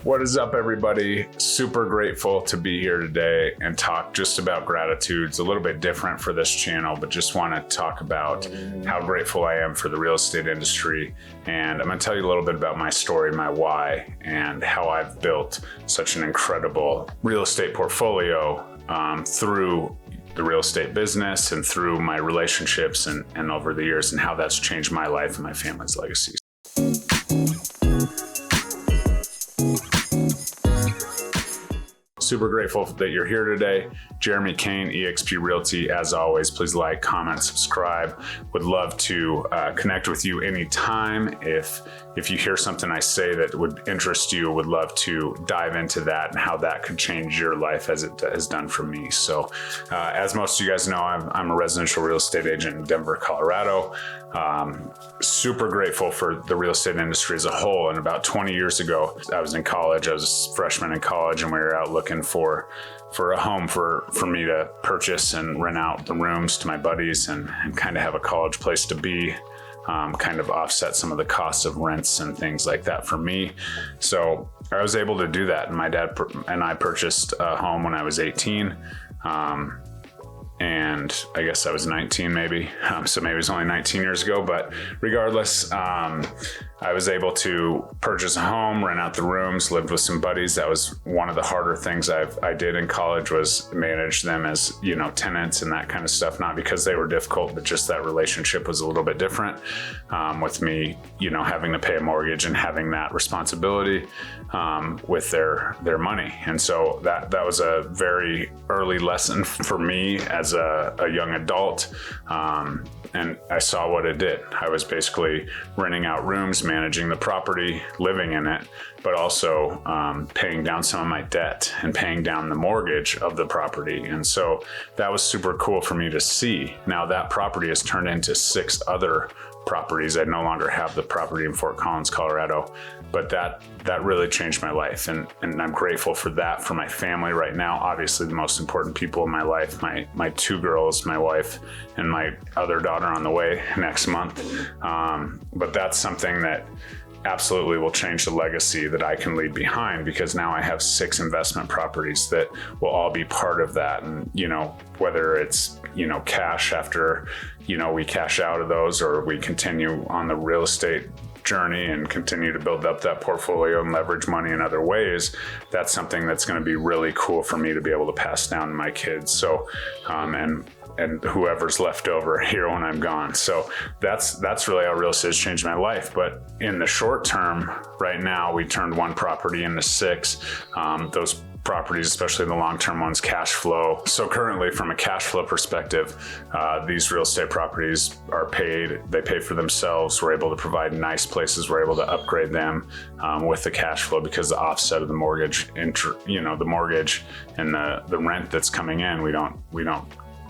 What is up, everybody? Super grateful to be here today and talk just about gratitude. It's a little bit different for this channel, but just want to talk about how grateful I am for the real estate industry. And I'm going to tell you a little bit about my story, my why, and how I've built such an incredible real estate portfolio through the real estate business and through my relationships and over the years, and how that's changed my life and my family's legacy. Super grateful that you're here today. Jeremy Kane, eXp Realty. As always, please like, comment, subscribe. Would love to connect with you anytime. If you hear something I say that would interest you, would love to dive into that and how that could change your life as it has done for me. So as most of you guys know, I'm a residential real estate agent in Denver, Colorado. Super grateful for the real estate industry as a whole. And about 20 years ago, I was in college. I was a freshman in college, and we were out looking for a home for me to purchase and rent out the rooms to my buddies and kind of have a college place to be, kind of offset some of the costs of rents and things like that for me. So I was able to do that. And my dad and I purchased a home when I was 18. And I guess I was 19 maybe. So maybe it was only 19 years ago, but regardless, I was able to purchase a home, rent out the rooms, lived with some buddies. That was one of the harder things I did in college, was manage them as, tenants and that kind of stuff. Not because they were difficult, but just that relationship was a little bit different with me, having to pay a mortgage and having that responsibility with their money. And so that was a very early lesson for me as a young adult. And I saw what it did. I was basically renting out rooms, managing the property, living in it, but also paying down some of my debt and paying down the mortgage of the property. And so that was super cool for me to see. Now that property has turned into 6 other properties. I no longer have the property in Fort Collins, Colorado, but that really changed my life. And I'm grateful for that, for my family right now. Obviously the most important people in my life, my 2 girls, my wife, and my other daughter on the way next month. But that's something that absolutely will change the legacy that I can leave behind, because now I have 6 investment properties that will all be part of that. And, whether it's, cash after, we cash out of those, or we continue on the real estate journey and continue to build up that portfolio and leverage money in other ways, that's something that's going to be really cool for me to be able to pass down to my kids. So, and whoever's left over here when I'm gone. So that's really how real estate has changed my life. But in the short term, right now, we turned 1 property into 6. Those properties, especially the long-term ones, cash flow. So currently, from a cash flow perspective, these real estate properties are paid. They pay for themselves. We're able to provide nice places. We're able to upgrade them with the cash flow, because the offset of the mortgage, the mortgage and the rent that's coming in, we don't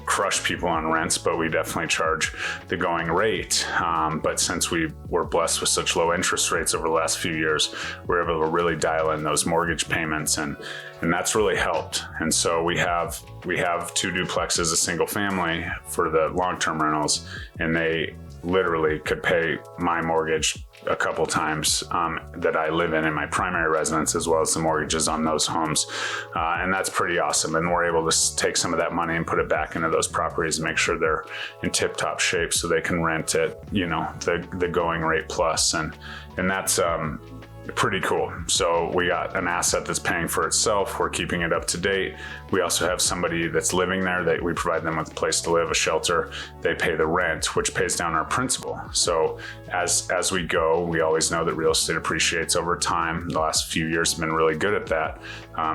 crush people on rents, but we definitely charge the going rate. But since we were blessed with such low interest rates over the last few years, we're able to really dial in those mortgage payments, and that's really helped. And so we have 2 duplexes, a single family, for the long-term rentals, and they literally could pay my mortgage a couple times that I live in my primary residence, as well as the mortgages on those homes. And that's pretty awesome. And we're able to take some of that money and put it back into those properties and make sure they're in tip-top shape so they can rent at, the going rate plus. And that's pretty cool. So we got an asset that's paying for itself. We're keeping it up to date. We also have somebody that's living there that we provide them with a place to live, a shelter. They pay the rent, which pays down our principal. So as we go, we always know that real estate appreciates over time. The last few years have been really good at that.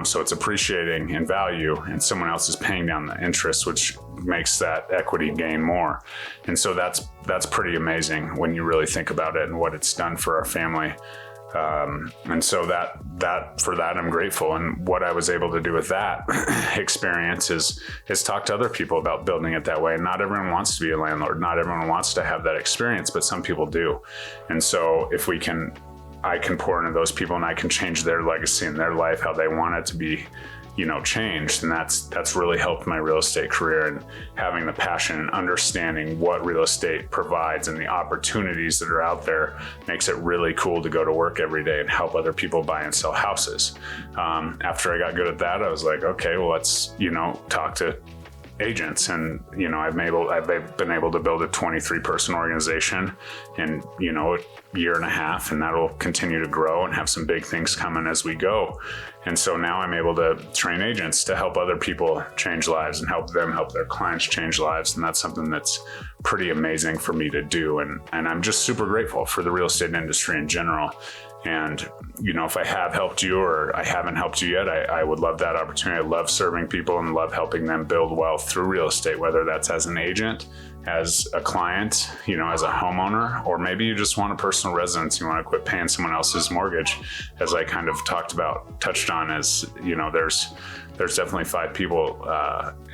So it's appreciating in value, and someone else is paying down the interest, which makes that equity gain more. And so that's pretty amazing when you really think about it and what it's done for our family. And so for that, I'm grateful. And what I was able to do with that experience is talk to other people about building it that way. And not everyone wants to be a landlord. Not everyone wants to have that experience, but some people do. And so if I can pour into those people, and I can change their legacy and their life, how they want it to be, changed. And that's really helped my real estate career, and having the passion and understanding what real estate provides and the opportunities that are out there makes it really cool to go to work every day and help other people buy and sell houses. After I got good at that, I was like, okay, well, let's, talk to agents. And, I've been able to build a 23-person organization in, a year and a half, and that'll continue to grow and have some big things coming as we go. And so now I'm able to train agents to help other people change lives and help them help their clients change lives. And that's something that's pretty amazing for me to do. And I'm just super grateful for the real estate industry in general. And, if I have helped you or I haven't helped you yet, I would love that opportunity. I love serving people and love helping them build wealth through real estate, whether that's as an agent, as a client, as a homeowner, or maybe you just want a personal residence. You want to quit paying someone else's mortgage, as I kind of touched on, as, there's definitely 5 people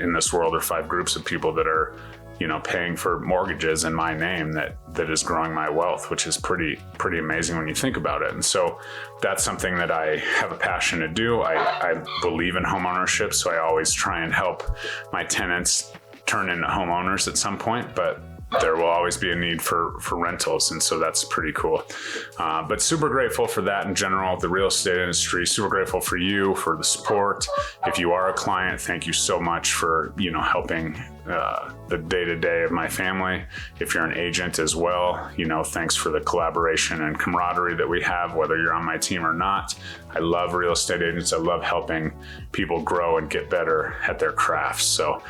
in this world, or 5 groups of people that are paying for mortgages in my name that is growing my wealth, which is pretty amazing when you think about it. And so that's something that I have a passion to do. I believe in home ownership, so I always try and help my tenants turn into homeowners at some point, but there will always be a need for rentals. And so that's pretty cool. But super grateful for that in general, the real estate industry, super grateful for you, for the support. If you are a client, thank you so much for, helping the day-to-day of my family. If you're an agent as well, thanks for the collaboration and camaraderie that we have, whether you're on my team or not. I love real estate agents. I love helping people grow and get better at their crafts. So,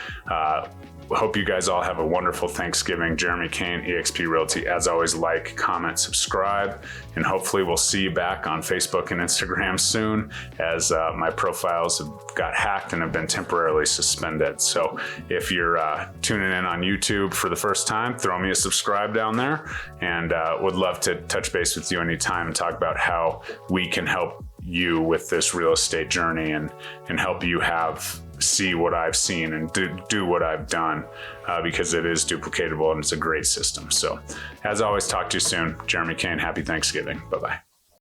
hope you guys all have a wonderful Thanksgiving. Jeremy Kane, eXp Realty. As always, like, comment, subscribe, and hopefully we'll see you back on Facebook and Instagram soon, as my profiles have got hacked and have been temporarily suspended. So if you're tuning in on YouTube for the first time, throw me a subscribe down there, and would love to touch base with you anytime and talk about how we can help you with this real estate journey and help you see what I've seen and do what I've done, because it is duplicatable and it's a great system. So as always, talk to you soon. Jeremy Kane, happy Thanksgiving. Bye-bye.